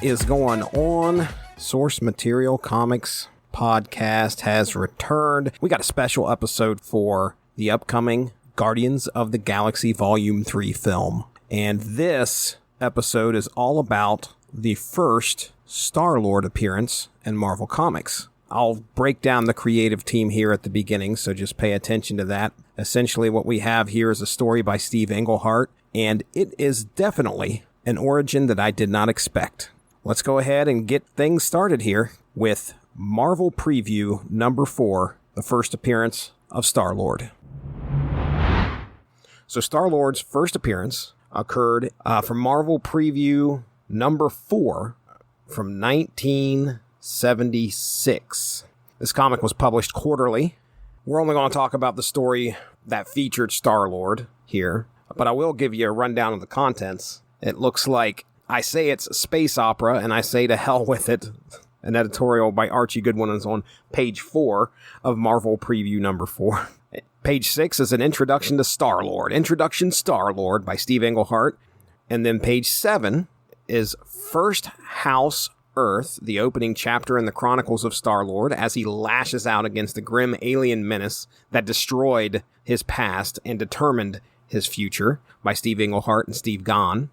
is going on? Source Material Comics podcast has returned. We got a special episode for the upcoming Guardians of the Galaxy Volume 3 film. And this episode is all about the first Star-Lord appearance in Marvel Comics. I'll break down the creative team here at the beginning, so just pay attention to that. Essentially, what we have here is a story by Steve Englehart, and it is definitely an origin that I did not expect. Let's go ahead and get things started here with Marvel Preview number 4, the first appearance of Star-Lord. So Star-Lord's first appearance occurred from Marvel Preview number 4 from 1976. This comic was published quarterly. We're only going to talk about the story that featured Star-Lord here, but I will give you a rundown of the contents. It looks like, I say it's a space opera, and I say to hell with it. An editorial by Archie Goodwin is on page 4 of Marvel Preview number 4. Page 6 is an introduction to Star-Lord. Introduction Star-Lord by Steve Englehart. And then page 7 is First House Earth, the opening chapter in the Chronicles of Star-Lord, as he lashes out against the grim alien menace that destroyed his past and determined his future, by Steve Englehart and Steve Gahn.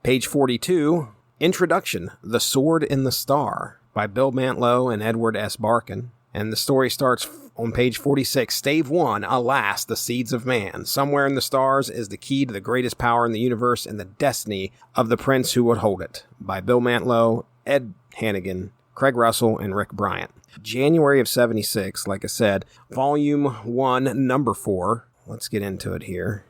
Page 42, Introduction, The Sword in the Star, by Bill Mantlo and Edward S. Barkin. And the story starts on page 46, Stave 1, Alas, the Seeds of Man. Somewhere in the stars is the key to the greatest power in the universe and the destiny of the prince who would hold it, by Bill Mantlo, Ed Hannigan, Craig Russell, and Rick Bryant. January of 76, like I said, Volume 1, Number 4. Let's get into it here.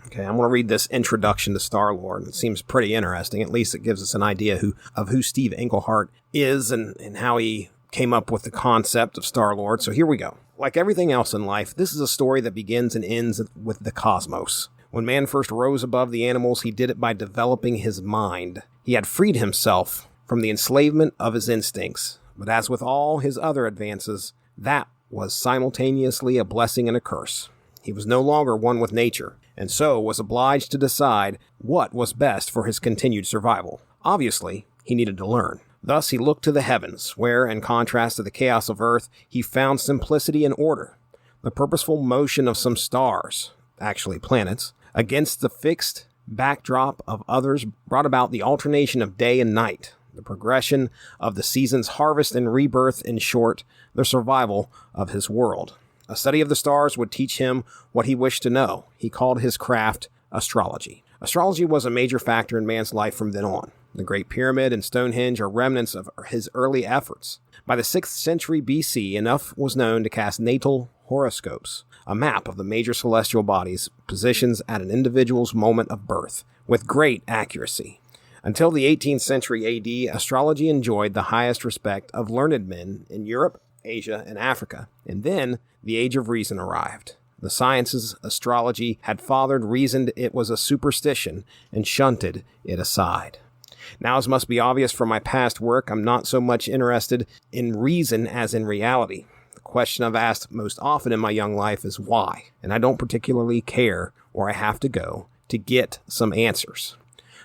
Okay, I'm going to read this introduction to Star-Lord. It seems pretty interesting. At least it gives us an idea of who Steve Englehart is and how he came up with the concept of Star-Lord. So here we go. Like everything else in life, this is a story that begins and ends with the cosmos. When man first rose above the animals, he did it by developing his mind. He had freed himself from the enslavement of his instincts. But as with all his other advances, that was simultaneously a blessing and a curse. He was no longer one with nature, and so was obliged to decide what was best for his continued survival. Obviously, he needed to learn. Thus, he looked to the heavens, where, in contrast to the chaos of Earth, he found simplicity and order. The purposeful motion of some stars, actually planets, against the fixed backdrop of others brought about the alternation of day and night, the progression of the season's harvest and rebirth, in short, the survival of his world. A study of the stars would teach him what he wished to know. He called his craft astrology. Astrology was a major factor in man's life from then on. The Great Pyramid and Stonehenge are remnants of his early efforts. By the 6th century BC, enough was known to cast natal horoscopes, a map of the major celestial bodies' positions at an individual's moment of birth, with great accuracy. Until the 18th century AD, astrology enjoyed the highest respect of learned men in Europe, Asia, and Africa. And then the Age of Reason arrived. The sciences astrology had fathered reasoned it was a superstition and shunted it aside. Now, as must be obvious from my past work, I'm not so much interested in reason as in reality. The question I've asked most often in my young life is why, and I don't particularly care where I have to go to get some answers.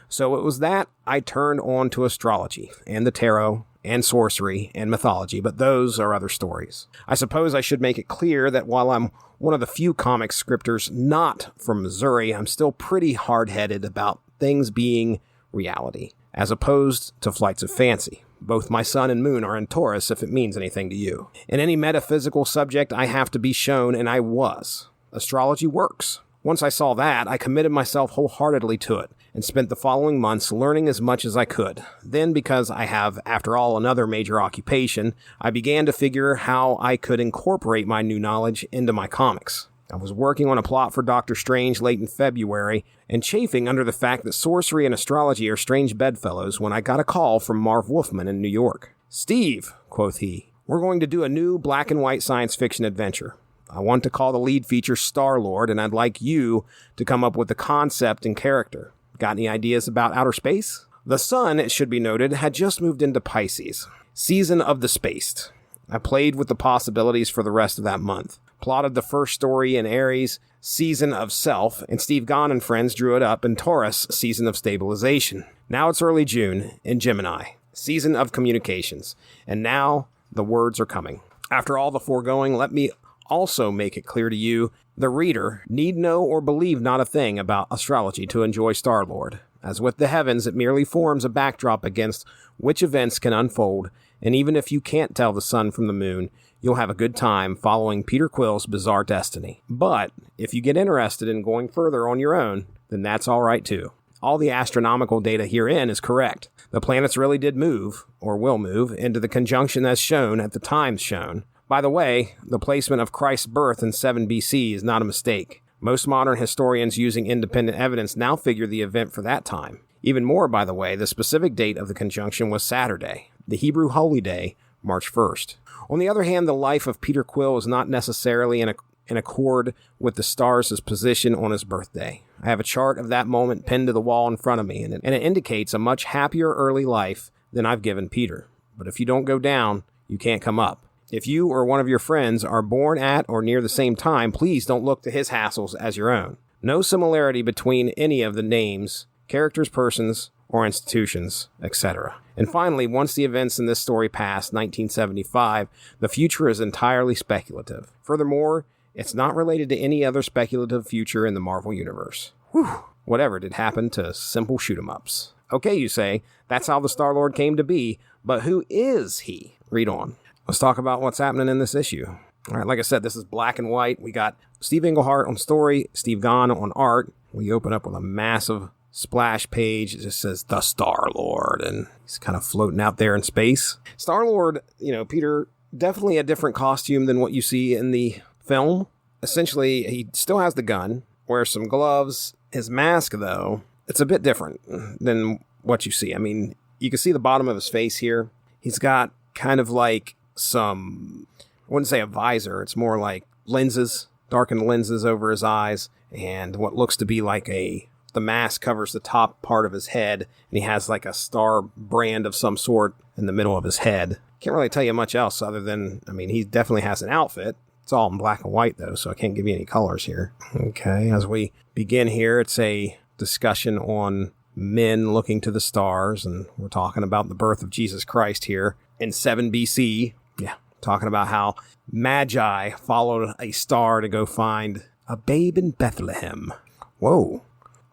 So it was that I turned on to astrology and the tarot and sorcery and mythology, but those are other stories. I suppose I should make it clear that while I'm one of the few comic scripters not from Missouri, I'm still pretty hard-headed about things being reality, as opposed to flights of fancy. Both my sun and moon are in Taurus, if it means anything to you. In any metaphysical subject, I have to be shown, and I was. Astrology works. Once I saw that, I committed myself wholeheartedly to it, and spent the following months learning as much as I could. Then, because I have, after all, another major occupation, I began to figure how I could incorporate my new knowledge into my comics. I was working on a plot for Doctor Strange late in February, and chafing under the fact that sorcery and astrology are strange bedfellows when I got a call from Marv Wolfman in New York. "Steve," quoth he, "we're going to do a new black and white science fiction adventure. I want to call the lead feature Star-Lord, and I'd like you to come up with the concept and character. Got any ideas about outer space?" The sun, it should be noted, had just moved into Pisces, season of the spaced. I played with the possibilities for the rest of that month, plotted the first story in Aries, season of self, and Steve Gahn and friends drew it up in Taurus, season of stabilization. Now it's early June in Gemini, season of communications. And now the words are coming. After all the foregoing, let me also make it clear to you, the reader need know or believe not a thing about astrology to enjoy Star-Lord. As with the heavens, it merely forms a backdrop against which events can unfold, and even if you can't tell the sun from the moon, you'll have a good time following Peter Quill's bizarre destiny. But if you get interested in going further on your own, then that's all right too. All the astronomical data herein is correct. The planets really did move, or will move, into the conjunction as shown at the times shown. By the way, the placement of Christ's birth in 7 BC is not a mistake. Most modern historians using independent evidence now figure the event for that time. Even more, by the way, the specific date of the conjunction was Saturday, the Hebrew holy day, March 1st. On the other hand, the life of Peter Quill is not necessarily in accord with the stars' position on his birthday. I have a chart of that moment pinned to the wall in front of me, and it indicates a much happier early life than I've given Peter. But if you don't go down, you can't come up. If you or one of your friends are born at or near the same time, please don't look to his hassles as your own. No similarity between any of the names, characters, persons, or institutions, etc. And finally, once the events in this story pass 1975, the future is entirely speculative. Furthermore, it's not related to any other speculative future in the Marvel Universe. Whew. Whatever did happen to simple shoot-'em-ups? Okay, you say, that's how the Star-Lord came to be, but who is he? Read on. Let's talk about what's happening in this issue. All right, like I said, this is black and white. We got Steve Englehart on story, Steve Gahn on art. We open up with a massive splash page. It just says, The Star-Lord, and he's kind of floating out there in space. Star-Lord, Peter, definitely a different costume than what you see in the film. Essentially, he still has the gun, wears some gloves. His mask, though, it's a bit different than what you see. I mean, you can see the bottom of his face here. He's got kind of like some, I wouldn't say a visor, it's more like lenses, darkened lenses over his eyes, and what looks to be like the mask covers the top part of his head, and he has like a star brand of some sort in the middle of his head. Can't really tell you much else other than, he definitely has an outfit. It's all in black and white though, so I can't give you any colors here. Okay, as we begin here, it's a discussion on men looking to the stars, and we're talking about the birth of Jesus Christ here in 7 BC. Yeah, talking about how Magi followed a star to go find a babe in Bethlehem. Whoa.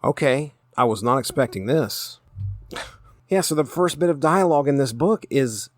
Okay, I was not expecting this. Yeah, so the first bit of dialogue in this book is,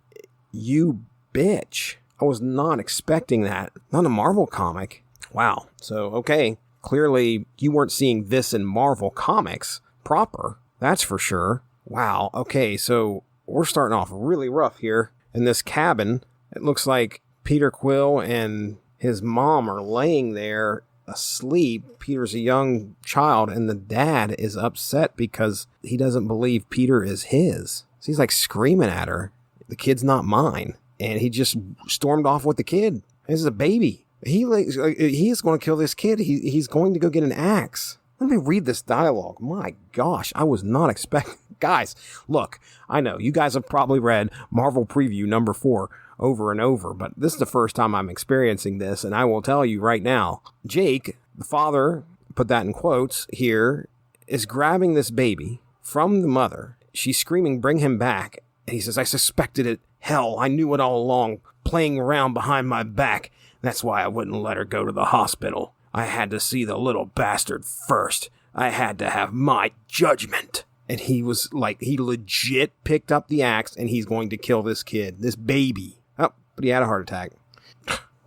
you bitch. I was not expecting that. Not a Marvel comic. Wow. So, okay, clearly you weren't seeing this in Marvel comics proper. That's for sure. Wow. Okay, so we're starting off really rough here. In this cabin, it looks like Peter Quill and his mom are laying there asleep. Peter's a young child, and the dad is upset because he doesn't believe Peter is his. So he's like screaming at her, the kid's not mine. And he just stormed off with the kid. This is a baby. He is going to kill this kid. He's going to go get an axe. Let me read this dialogue. My gosh, I was not expecting. Guys, look, I know you guys have probably read Marvel Preview number 4 over and over, but this is the first time I'm experiencing this, and I will tell you right now, Jake, the father, put that in quotes here, is grabbing this baby from the mother. She's screaming, bring him back. And he says, I suspected it. Hell, I knew it all along, playing around behind my back. That's why I wouldn't let her go to the hospital. I had to see the little bastard first. I had to have my judgment. And he was like, he legit picked up the axe and he's going to kill this kid, this baby. Oh, but he had a heart attack.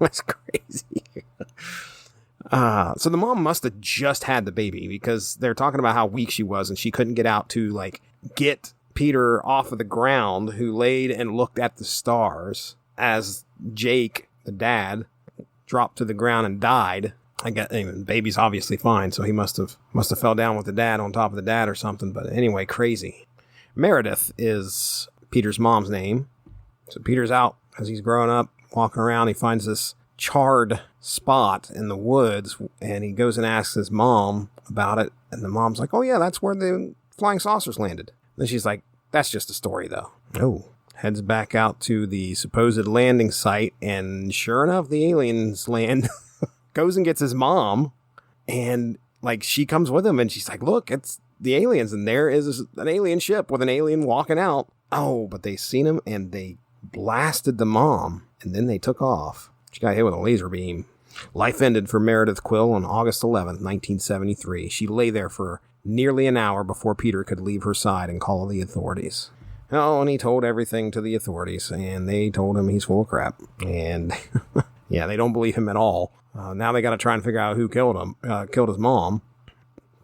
That's crazy. So the mom must have just had the baby because they're talking about how weak she was and she couldn't get out to get Peter off of the ground, who laid and looked at the stars as Jake, the dad, dropped to the ground and died. I guess the baby's obviously fine, so he must have fell down with the dad on top of the dad or something. But anyway, crazy. Meredith is Peter's mom's name. So Peter's out as he's growing up, walking around. He finds this charred spot in the woods, and he goes and asks his mom about it. And the mom's like, "Oh yeah, that's where the flying saucers landed." Then she's like, "That's just a story, though." Oh. Heads back out to the supposed landing site, and sure enough, the aliens land. Goes and gets his mom, and she comes with him, and she's like, look, it's the aliens, and there is an alien ship with an alien walking out. Oh, but they seen him and they blasted the mom, and then they took off. She got hit with a laser beam. Life ended for Meredith Quill on August 11th, 1973. She lay there for nearly an hour before Peter could leave her side and call the authorities. Oh, and he told everything to the authorities, and they told him he's full of crap. And yeah, they don't believe him at all. Now they got to try and figure out who killed his mom.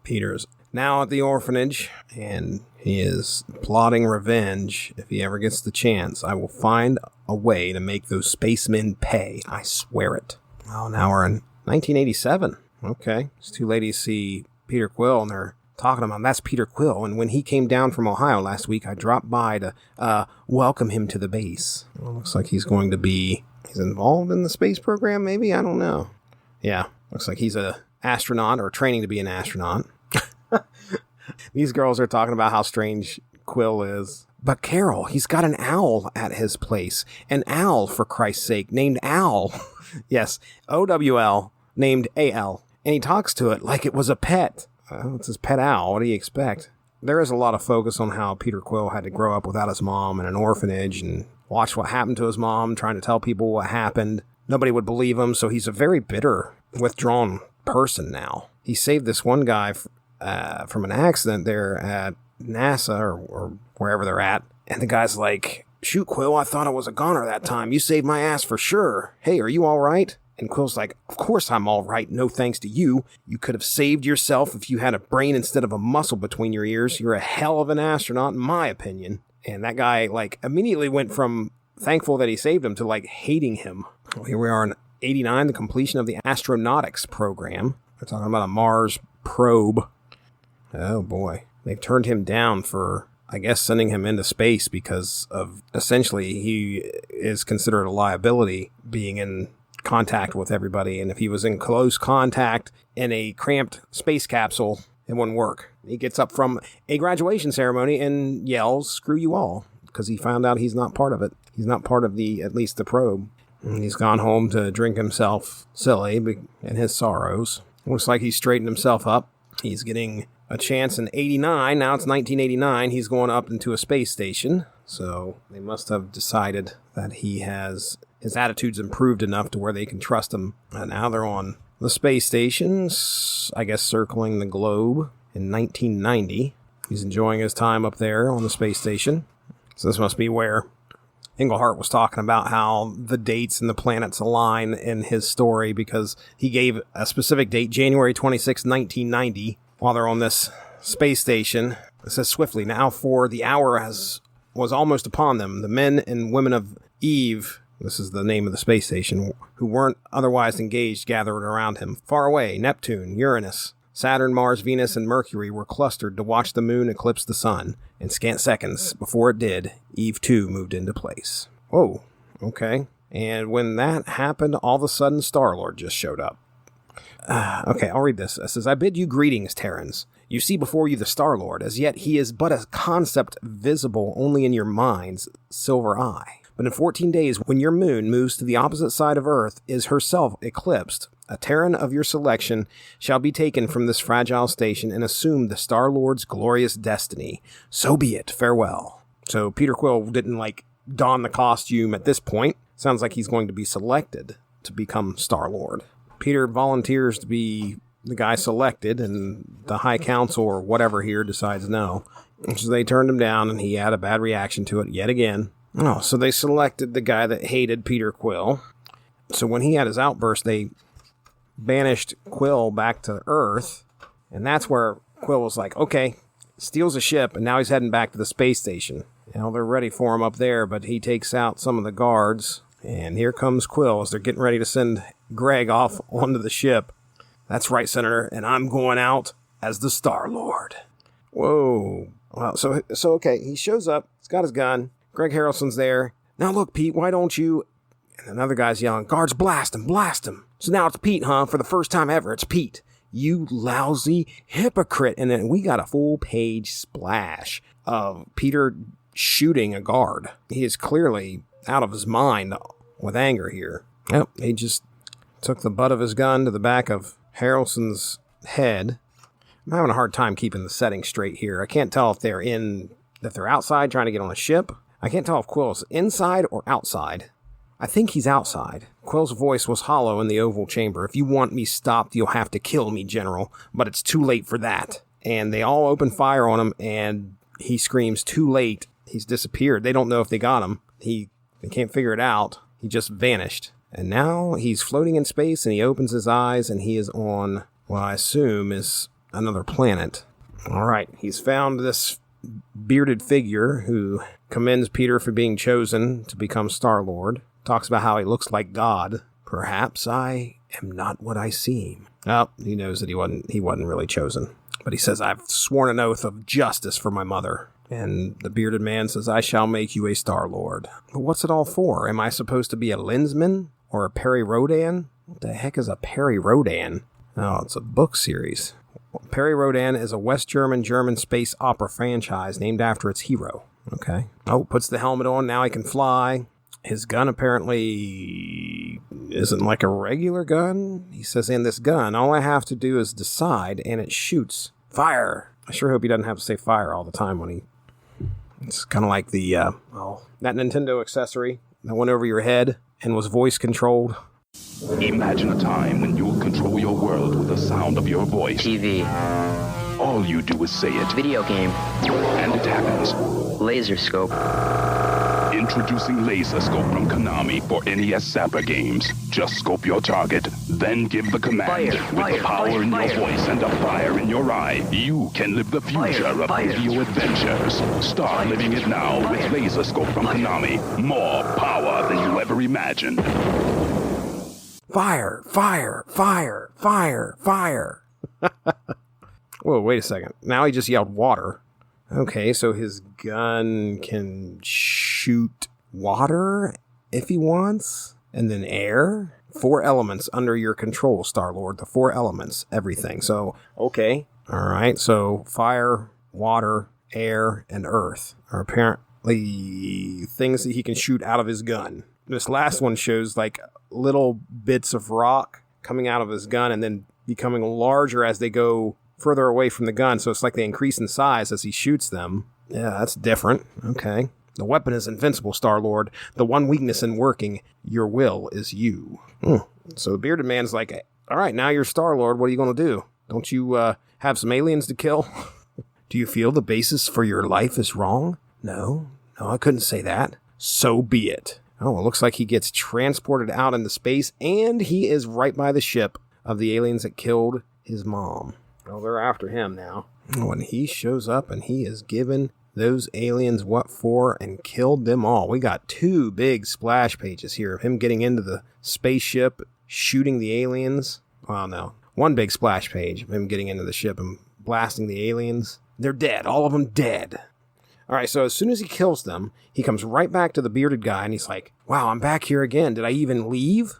Peter's now at the orphanage, and he is plotting revenge. If he ever gets the chance, I will find a way to make those spacemen pay. I swear it. Oh, now we're in 1987. Okay. These two ladies see Peter Quill, and they're talking about him. That's Peter Quill, and when he came down from Ohio last week, I dropped by to welcome him to the base. Well, looks like he's involved in the space program, maybe? I don't know. Yeah, looks like he's a astronaut or training to be an astronaut. These girls are talking about how strange Quill is. But Carol, he's got an owl at his place. An owl, for Christ's sake, named Owl. Yes, OWL, named AL. And he talks to it like it was a pet. It's his pet owl. What do you expect? There is a lot of focus on how Peter Quill had to grow up without his mom in an orphanage and watch what happened to his mom, trying to tell people what happened. Nobody would believe him, so he's a very bitter, withdrawn person now. He saved this one guy from an accident there at NASA or wherever they're at. And the guy's like, shoot, Quill, I thought I was a goner that time. You saved my ass for sure. Hey, are you all right? And Quill's like, of course I'm all right. No thanks to you. You could have saved yourself if you had a brain instead of a muscle between your ears. You're a hell of an astronaut, in my opinion. And that guy, immediately went from thankful that he saved him to, hating him. Well, here we are in 89, the completion of the astronautics program. They're talking about a Mars probe. Oh, boy. They've turned him down for, I guess, sending him into space because of, essentially, he is considered a liability being in contact with everybody. And if he was in close contact in a cramped space capsule, it wouldn't work. He gets up from a graduation ceremony and yells, screw you all, because he found out he's not part of it. He's not part of at least the probe. And he's gone home to drink himself silly in his sorrows. Looks like he's straightened himself up. He's getting a chance in 89. Now it's 1989. He's going up into a space station. So they must have decided that his attitude's improved enough to where they can trust him. And now they're on the space stations, I guess, circling the globe in 1990. He's enjoying his time up there on the space station. So this must be where Englehart was talking about how the dates and the planets align in his story, because he gave a specific date, January 26, 1990, while they're on this space station. It says swiftly, now for the hour was almost upon them. The men and women of Eve, this is the name of the space station, who weren't otherwise engaged, gathered around him. Far away, Neptune, Uranus, Saturn, Mars, Venus, and Mercury were clustered to watch the moon eclipse the sun. In scant seconds before it did, Eve too moved into place. Whoa, okay. And when that happened, all of a sudden Star-Lord just showed up. Okay, I'll read this. It says, I bid you greetings, Terrans. You see before you the Star-Lord. As yet he is but a concept visible only in your mind's silver eye. But in 14 days, when your moon moves to the opposite side of Earth, is herself eclipsed, a Terran of your selection shall be taken from this fragile station and assume the Star-Lord's glorious destiny. So be it. Farewell. So Peter Quill didn't, don the costume at this point. Sounds like he's going to be selected to become Star-Lord. Peter volunteers to be the guy selected, and the High Council or whatever here decides no. So they turned him down, and he had a bad reaction to it yet again. Oh, so they selected the guy that hated Peter Quill. So when he had his outburst, they banished Quill back to Earth, and that's where Quill was like, okay, steals a ship, and now he's heading back to the space station. They're ready for him up there, but he takes out some of the guards, and here comes Quill as they're getting ready to send Greg off onto the ship. That's right, Senator, and I'm going out as the Star-Lord. Whoa. Well, so okay, he shows up, he's got his gun, Greg Harrelson's there. Now look, Pete, why don't you... And another guy's yelling, guards, blast him, blast him. So now it's Pete, huh? For the first time ever, it's Pete. You lousy hypocrite. And then we got a full-page splash of Peter shooting a guard. He is clearly out of his mind with anger here. Yep, he just took the butt of his gun to the back of Harrelson's head. I'm having a hard time keeping the setting straight here. I can't tell if they're in that they're outside trying to get on a ship. I can't tell if Quill's inside or outside. I think he's outside. Quill's voice was hollow in the oval chamber. If you want me stopped, you'll have to kill me, General. But it's too late for that. And they all open fire on him, and he screams, too late. He's disappeared. They don't know if they got him. They can't figure it out. He just vanished. And now he's floating in space, and he opens his eyes, and he is on what I assume is another planet. All right, he's found this bearded figure who commends Peter for being chosen to become Star-Lord. Talks about how he looks like God. Perhaps I am not what I seem. Oh, he knows that he wasn't really chosen. But he says, I've sworn an oath of justice for my mother. And the bearded man says, I shall make you a Star-Lord. But what's it all for? Am I supposed to be a Lensman? Or a Peri Rodan? What the heck is a Peri Rodan? Oh, it's a book series. Peri Rodan is a West German space opera franchise named after its hero. Okay. Oh, puts the helmet on. Now he can fly. His gun apparently isn't like a regular gun. He says, in this gun, all I have to do is decide, and it shoots. Fire! I sure hope he doesn't have to say fire all the time when he... It's kind of like the, that Nintendo accessory that went over your head and was voice-controlled. Imagine a time when you'll control your world with the sound of your voice. TV. All you do is say it. Video game. And it happens. Laser scope. Introducing Laser Scope from Konami for NES Zapper games. Just scope your target, then give the command. With the power in your voice and a fire in your eye, you can live the future of video adventures. Start living it now with Laser Scope from Konami. More power than you ever imagined. Fire, fire, fire, fire, fire. Whoa, wait a second. Now he just yelled water. Okay, so his gun can shoot water if he wants, and then air. 4 elements under your control, Star-Lord. The 4 elements, everything. So, okay. All right, so fire, water, air, and earth are apparently things that he can shoot out of his gun. This last one shows like little bits of rock coming out of his gun and then becoming larger as they go further away from the gun, so it's like they increase in size as he shoots them. Yeah, that's different. Okay. The weapon is invincible, Star-Lord. The one weakness in working your will is you. So the bearded man's like, all right, now you're Star-Lord. What are you going to do? Don't you have some aliens to kill? Do you feel the basis for your life is wrong? No, I couldn't say that. So be it. Oh, it looks like he gets transported out into space, and he is right by the ship of the aliens that killed his mom. Well, they're after him now. When he shows up and he has given those aliens what for and killed them all. We got 2 big splash pages here of him getting into the spaceship, shooting the aliens. Well, no. 1 big splash page of him getting into the ship and blasting the aliens. They're dead. All of them dead. All right, so as soon as he kills them, he comes right back to the bearded guy and he's like, wow, I'm back here again. Did I even leave?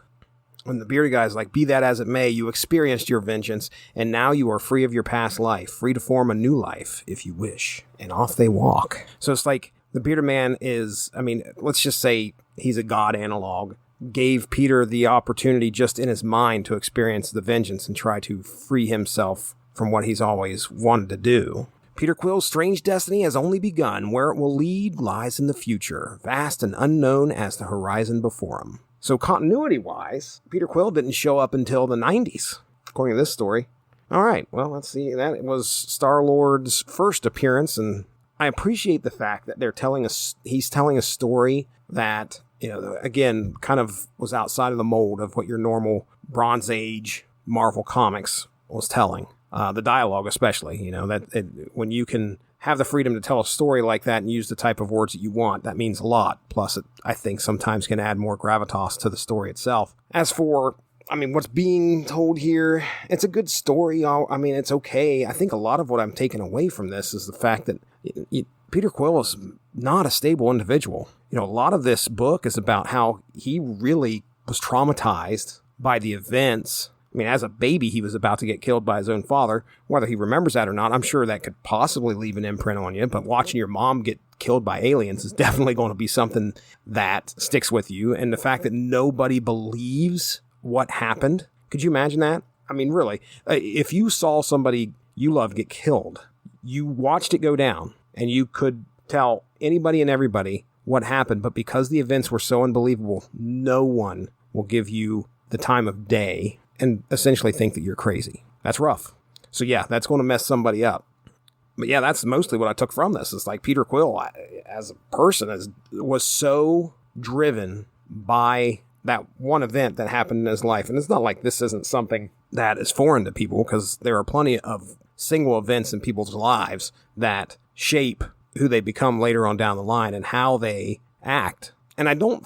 When the bearded guy's like, be that as it may, you experienced your vengeance, and now you are free of your past life, free to form a new life, if you wish. And off they walk. So it's like, the bearded man is, let's just say he's a god analog, gave Peter the opportunity just in his mind to experience the vengeance and try to free himself from what he's always wanted to do. Peter Quill's strange destiny has only begun. Where it will lead lies in the future, vast and unknown as the horizon before him. So continuity-wise, Peter Quill didn't show up until the 90s, according to this story. All right, well, let's see. That was Star-Lord's first appearance, and I appreciate the fact that he's telling a story that, again, kind of was outside of the mold of what your normal Bronze Age Marvel Comics was telling. The dialogue especially, when you can have the freedom to tell a story like that and use the type of words that you want, that means a lot. Plus, it, I think, sometimes can add more gravitas to the story itself. As for, what's being told here, it's a good story. It's okay. I think a lot of what I'm taking away from this is the fact that Peter Quill is not a stable individual. A lot of this book is about how he really was traumatized by the events. As a baby, he was about to get killed by his own father. Whether he remembers that or not, I'm sure that could possibly leave an imprint on you. But watching your mom get killed by aliens is definitely going to be something that sticks with you. And the fact that nobody believes what happened, could you imagine that? Really, if you saw somebody you love get killed, you watched it go down, and you could tell anybody and everybody what happened, but because the events were so unbelievable, no one will give you the time of day and essentially think that you're crazy. That's rough. So yeah, that's going to mess somebody up. But yeah, that's mostly what I took from this. It's like Peter Quill, as a person, was so driven by that one event that happened in his life. And it's not like this isn't something that is foreign to people, because there are plenty of single events in people's lives that shape who they become later on down the line and how they act. And I don't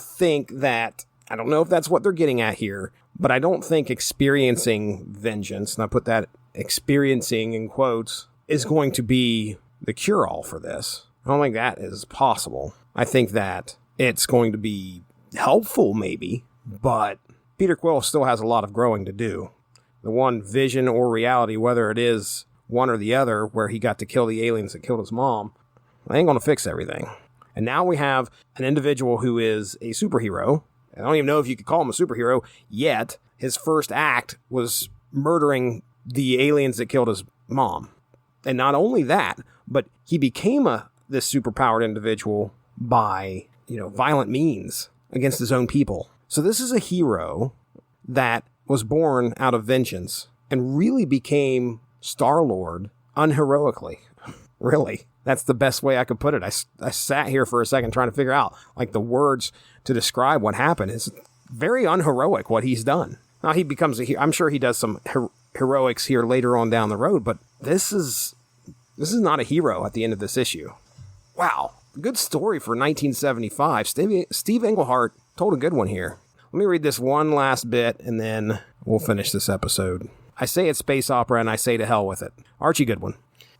know if that's what they're getting at here, but I don't think experiencing vengeance, and I put that experiencing in quotes, is going to be the cure-all for this. I don't think that is possible. I think that it's going to be helpful, maybe, but Peter Quill still has a lot of growing to do. The one vision or reality, whether it is one or the other, where he got to kill the aliens that killed his mom, I ain't going to fix everything. And now we have an individual who is a superhero. I don't even know if you could call him a superhero yet. His first act was murdering the aliens that killed his mom. And not only that, but he became this superpowered individual by, violent means against his own people. So this is a hero that was born out of vengeance and really became Star-Lord unheroically. Really. That's the best way I could put it. I sat here for a second trying to figure out the words to describe what happened. It's very unheroic what he's done. Now he becomes I'm sure he does some heroics here later on down the road, but this is not a hero at the end of this issue. Wow. Good story for 1975. Steve Englehart told a good one here. Let me read this one last bit and then we'll finish this episode. I say it's space opera and I say to hell with it. Archie Goodwin.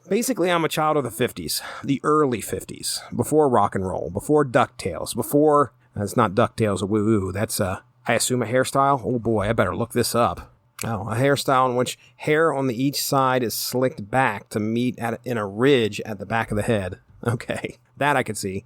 Basically, I'm a child of the 50s, the early 50s, before rock and roll, before DuckTales, before, that's not DuckTales, a woo-woo, that's, I assume a hairstyle? Oh boy, I better look this up. Oh, a hairstyle in which hair on the each side is slicked back to meet in a ridge at the back of the head. Okay, that I could see.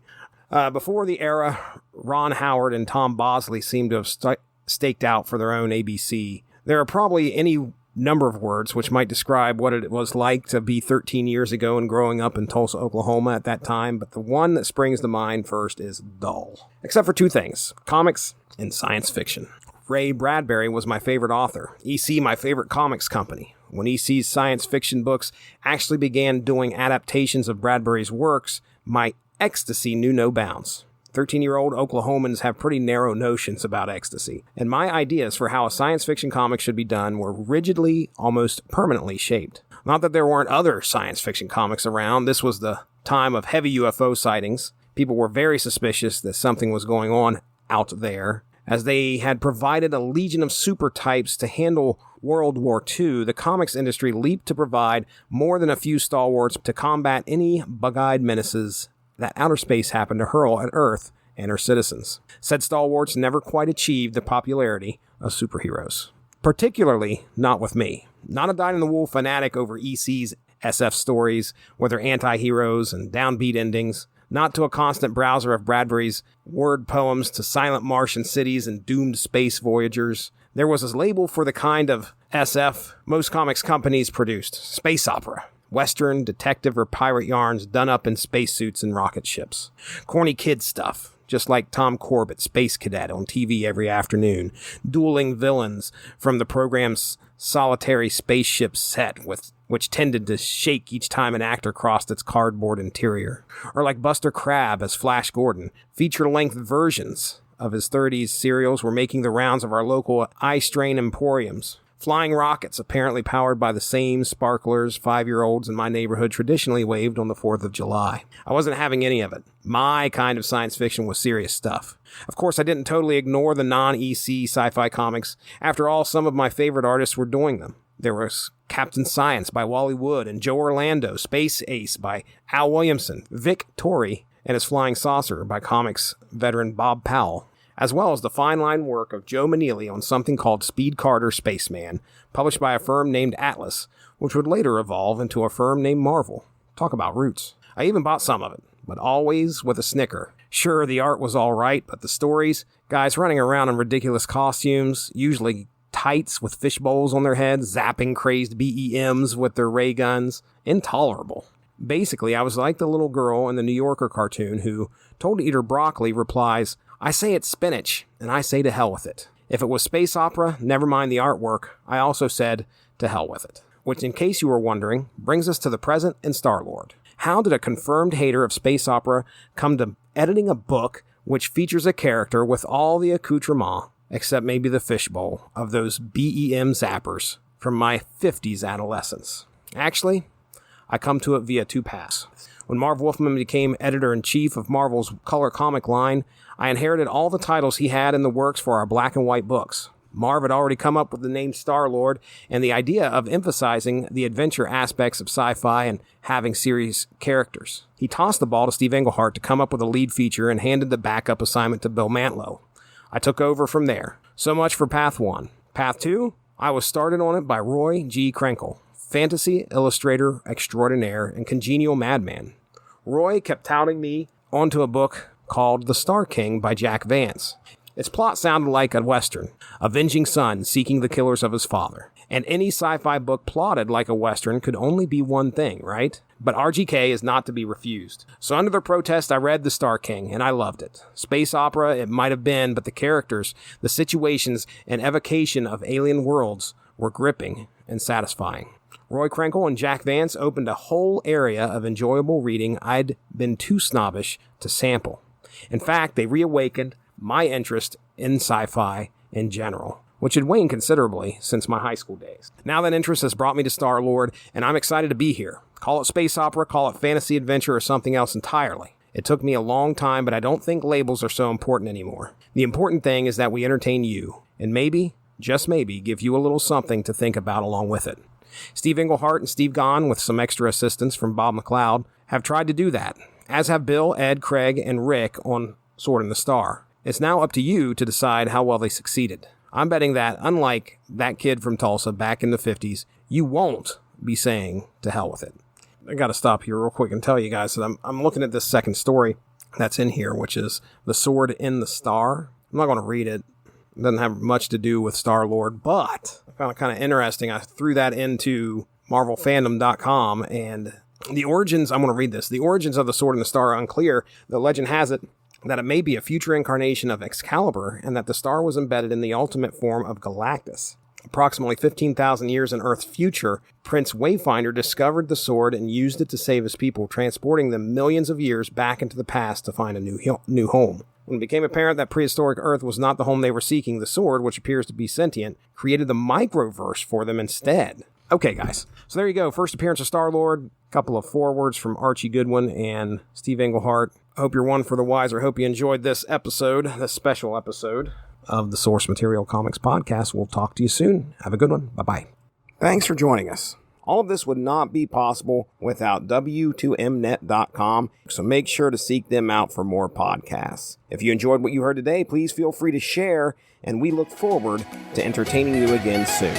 Before the era Ron Howard and Tom Bosley seemed to have staked out for their own ABC, there are probably any number of words which might describe what it was like to be 13 years ago and growing up in Tulsa, Oklahoma at that time, but the one that springs to mind first is dull. Except for two things, comics and science fiction. Ray Bradbury was my favorite author. EC, my favorite comics company. When EC's science fiction books actually began doing adaptations of Bradbury's works, my ecstasy knew no bounds. 13-year-old Oklahomans have pretty narrow notions about ecstasy, and my ideas for how a science fiction comic should be done were rigidly, almost permanently shaped. Not that there weren't other science fiction comics around. This was the time of heavy UFO sightings. People were very suspicious that something was going on out there. As they had provided a legion of super types to handle World War II, the comics industry leaped to provide more than a few stalwarts to combat any bug-eyed menaces that outer space happened to hurl at Earth and her citizens. Said stalwarts never quite achieved the popularity of superheroes. Particularly not with me. Not a dyed-in-the-wool fanatic over EC's SF stories, with their anti-heroes and downbeat endings. Not to a constant browser of Bradbury's word poems to silent Martian cities and doomed space voyagers. There was a label for the kind of SF most comics companies produced. Space opera. Western, detective, or pirate yarns done up in spacesuits and rocket ships. Corny kid stuff, just like Tom Corbett, Space Cadet, on TV every afternoon. Dueling villains from the program's solitary spaceship set, which tended to shake each time an actor crossed its cardboard interior. Or like Buster Crabbe as Flash Gordon, feature-length versions of his 30s serials were making the rounds of our local eye-strain emporiums. Flying rockets, apparently powered by the same sparklers 5-year-olds in my neighborhood traditionally waved on the 4th of July. I wasn't having any of it. My kind of science fiction was serious stuff. Of course, I didn't totally ignore the non-EC sci-fi comics. After all, some of my favorite artists were doing them. There was Captain Science by Wally Wood and Joe Orlando, Space Ace by Al Williamson, Vic Torrey and His Flying Saucer by comics veteran Bob Powell, as well as the fine line work of Joe Maneely on something called Speed Carter Spaceman, published by a firm named Atlas, which would later evolve into a firm named Marvel. Talk about roots. I even bought some of it, but always with a snicker. Sure, the art was all right, but the stories, guys running around in ridiculous costumes, usually tights with fish bowls on their heads, zapping crazed BEMs with their ray guns, intolerable. Basically, I was like the little girl in the New Yorker cartoon who, told to eat her broccoli, replies, "I say it's spinach," and I say to hell with it. If it was space opera, never mind the artwork, I also said to hell with it. Which, in case you were wondering, brings us to the present and Star-Lord. How did a confirmed hater of space opera come to editing a book which features a character with all the accoutrements, except maybe the fishbowl, of those BEM zappers from my 50s adolescence? Actually, I come to it via two paths. When Marv Wolfman became editor-in-chief of Marvel's color comic line, I inherited all the titles he had in the works for our black and white books. Marv had already come up with the name Star-Lord and the idea of emphasizing the adventure aspects of sci-fi and having serious characters. He tossed the ball to Steve Englehart to come up with a lead feature and handed the backup assignment to Bill Mantlo. I took over from there. So much for Path 1. Path 2? I was started on it by Roy G. Krenkel, fantasy illustrator extraordinaire and congenial madman. Roy kept touting me onto a book called The Star King by Jack Vance. Its plot sounded like a Western, avenging son seeking the killers of his father. And any sci-fi book plotted like a Western could only be one thing, right? But RGK is not to be refused. So under their protest, I read The Star King, and I loved it. Space opera, it might have been, but the characters, the situations, and evocation of alien worlds were gripping and satisfying. Roy Krenkel and Jack Vance opened a whole area of enjoyable reading I'd been too snobbish to sample. In fact, they reawakened my interest in sci-fi in general, which had waned considerably since my high school days. Now that interest has brought me to Star-Lord, and I'm excited to be here. Call it space opera, call it fantasy adventure, or something else entirely. It took me a long time, but I don't think labels are so important anymore. The important thing is that we entertain you, and maybe, just maybe, give you a little something to think about along with it. Steve Englehart and Steve Gahn, with some extra assistance from Bob McLeod, have tried to do that, as have Bill, Ed, Craig, and Rick on Sword in the Star. It's now up to you to decide how well they succeeded. I'm betting that, unlike that kid from Tulsa back in the 50s, you won't be saying to hell with it. I gotta stop here real quick and tell you guys that I'm looking at this second story that's in here, which is The Sword in the Star. I'm not going to read it. It doesn't have much to do with Star-Lord, but I found it kind of interesting. I threw that into MarvelFandom.com, and the origins, I'm going to read this. The origins of the Sword in the Star are unclear. The legend has it that it may be a future incarnation of Excalibur, and that the star was embedded in the ultimate form of Galactus. Approximately 15,000 years in Earth's future, Prince Wayfinder discovered the sword and used it to save his people, transporting them millions of years back into the past to find a new home. When it became apparent that prehistoric Earth was not the home they were seeking, the sword, which appears to be sentient, created the microverse for them instead. Okay, guys. So there you go. First appearance of Star-Lord. A couple of forewords from Archie Goodwin and Steve Englehart. I hope you're one for the wiser. Hope you enjoyed this episode, this special episode of the Source Material Comics Podcast. We'll talk to you soon. Have a good one. Bye-bye. Thanks for joining us. All of this would not be possible without W2Mnet.com, so make sure to seek them out for more podcasts. If you enjoyed what you heard today, please feel free to share, and we look forward to entertaining you again soon.